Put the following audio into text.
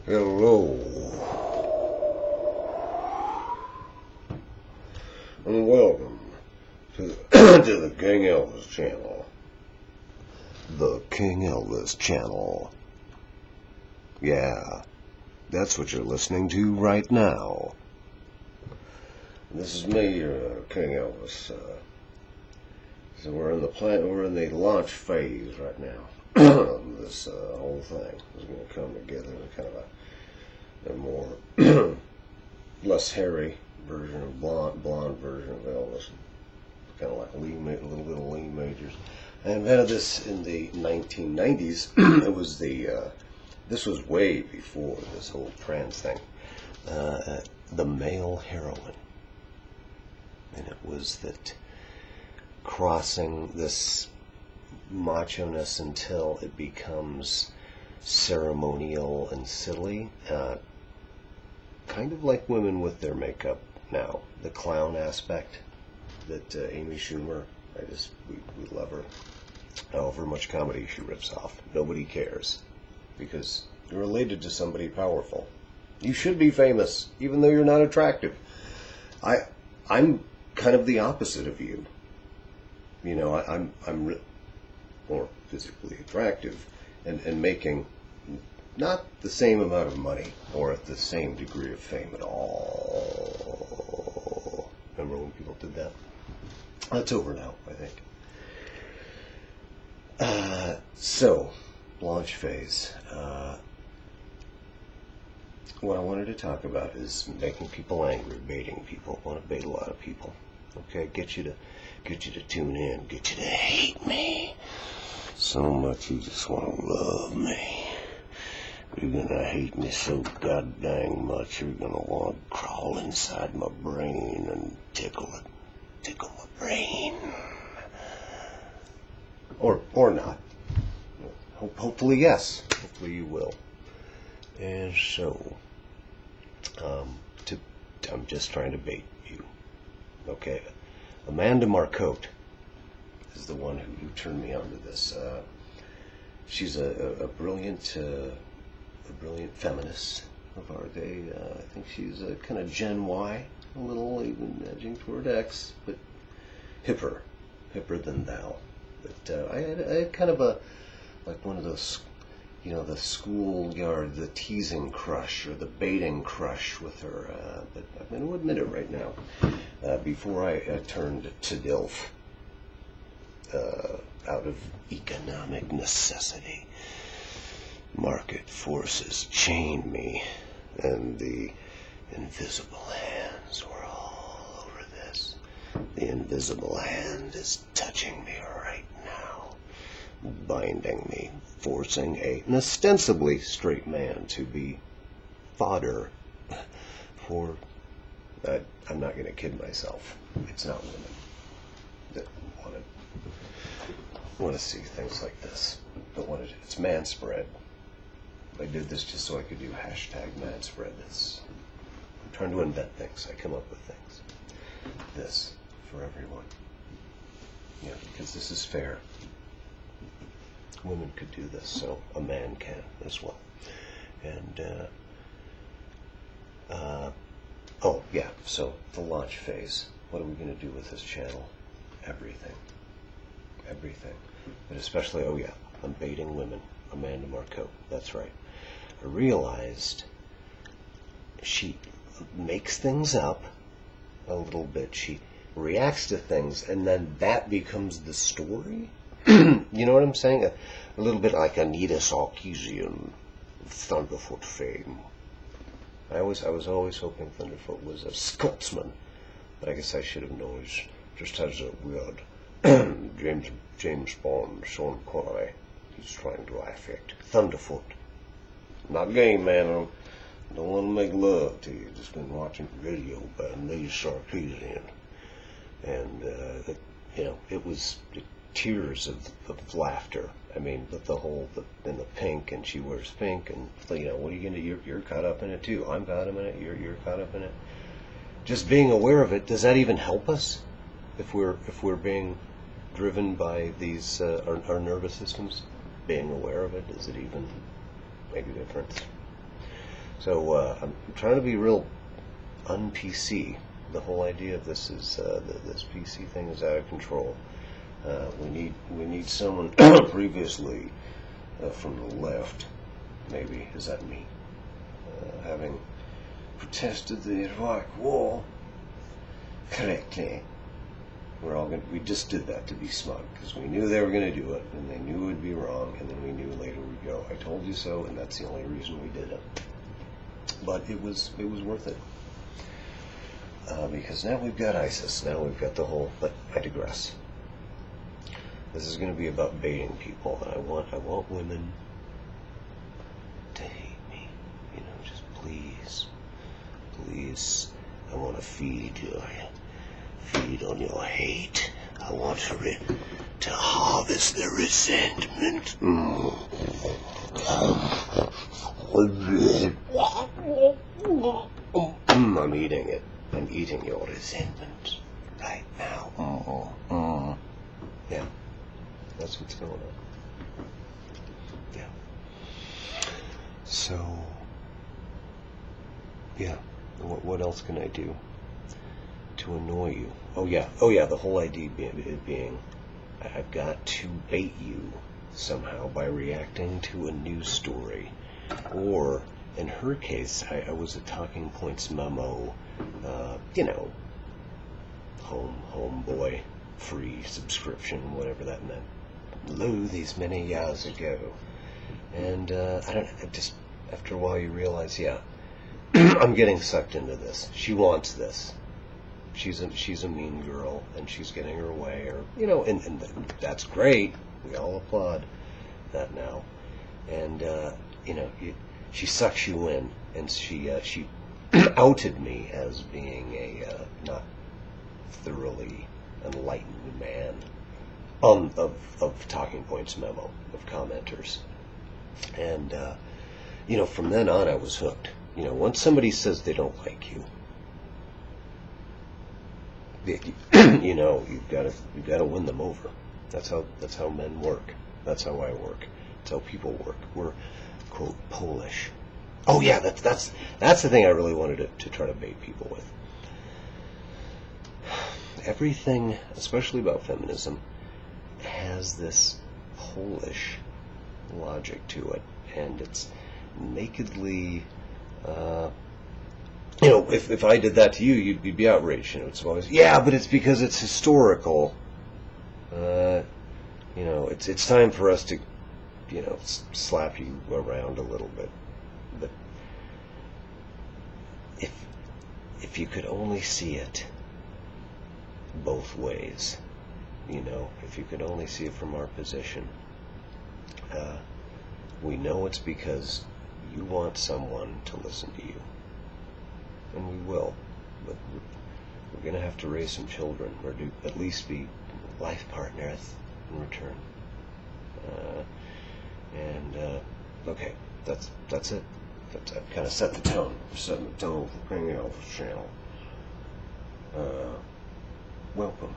Hello, and welcome to the Kingelvis Channel. The Kingelvis Channel. Yeah, that's what you're listening to right now. This is me, Kingelvis. So we're in the launch phase right now. This whole thing is going to come together in kind of a more less hairy version of blonde version of Elvis, kind of like a little bit of Lee Majors. I invented this in the 1990s. It was this was way before this whole trans thing. The male heroine, and it was that crossing this macho-ness until it becomes ceremonial and silly, kind of like women with their makeup now. The clown aspect that Amy Schumer, we love her. However much comedy she rips off, nobody cares, because you're related to somebody powerful. You should be famous, even though you're not attractive. I'm kind of the opposite of you. You know, I'm more physically attractive and making not the same amount of money or at the same degree of fame at all. Remember when people did that? That's over now, I think. So, launch phase. What I wanted to talk about is making people angry, baiting people. I want to bait a lot of people. Okay, get you to tune in, get you to hate me so much you just want to love me. You're gonna hate me so god dang much you're gonna want to crawl inside my brain and tickle my brain. Or not. Hopefully yes. Hopefully you will. And so, I'm just trying to bait you. Okay, Amanda Marcotte is the one who turned me on to this. She's a brilliant feminist of our day. I think she's a kind of Gen Y, a little even edging toward X, but hipper than thou. But I had kind of like one of those, the schoolyard, the teasing crush or the baiting crush with her. But I'm going to admit it right now. Before I turned to DILF, out of economic necessity, market forces chained me, and the invisible hands were all over this. The invisible hand is touching me right now, binding me, forcing an ostensibly straight man to be fodder for, I'm not going to kid myself, it's not women that want to see things like this, but it's man spread. I did this just so I could do hashtag man spread. I'm trying to invent things. I come up with things. This for everyone. Yeah, because this is fair. Women could do this, so a man can as well. And so the launch phase. What are we going to do with this channel? Everything. But especially, I'm baiting women. Amanda Marcotte, that's right. I realized she makes things up a little bit. She reacts to things, and then that becomes the story. You know what I'm saying? A little bit like Anita Sarkeesian, Thunderfoot fame. I was always hoping Thunderfoot was a Scotsman, but I guess I should have known. He just has a weird James Bond, Sean Connery. He's trying to affect Thunderfoot. Not gay, man. I don't want to make love to you. Just been watching video by Anita Sarkeesian, and it was tears of laughter. I mean, with the pink, and she wears pink, and what are you gonna do? You're caught up in it too. I'm caught up in it. You're caught up in it. Just being aware of it, does that even help us? If we're being driven by these our nervous systems, being aware of it, does it even make a difference? So I'm trying to be real un-PC. The whole idea of this is this PC thing is out of control. We need someone previously from the left, maybe, is that me, having protested the Iraq War correctly. We just did that to be smug, because we knew they were going to do it, and they knew it would be wrong, and then we knew later we'd go, I told you so, and that's the only reason we did it. But it was worth it. Because now we've got ISIS, now we've got the whole, but I digress. This is going to be about baiting people, and I want women to hate me. You know, just please, I want to feed on your hate. I want to harvest the resentment. I'm eating it. I'm eating your resentment right now. Yeah, that's what's going on. Yeah. So, yeah, what else can I do to annoy you? Oh yeah, the whole idea being I've got to bait you somehow by reacting to a news story. Or, in her case, I was a Talking Points Memo, homeboy, free subscription, whatever that meant, these many years ago. And just after a while you realize, yeah, I'm getting sucked into this. She wants this. She's a mean girl, and she's getting her way, or and that's great. We all applaud that now. And she sucks you in, and she outed me as being a not thoroughly enlightened man of Talking Points Memo, of commenters. And from then on I was hooked. Once somebody says they don't like you, you've got to win them over. That's how men work. That's how I work. That's how people work. We're, quote, Polish. Oh yeah, that's the thing I really wanted to try to bait people with. Everything, especially about feminism, has this Polish logic to it, and it's nakedly. If I did that to you, you'd be outraged. It's always, yeah, but it's because it's historical. It's time for us to, slap you around a little bit. But if you could only see it both ways, if you could only see it from our position, we know it's because you want someone to listen to you. And we will, but we're going to have to raise some children, or to at least be life partners in return. Okay, that's it. I've kind of set the tone. Setting the tone for Kingelvis Channel. Welcome.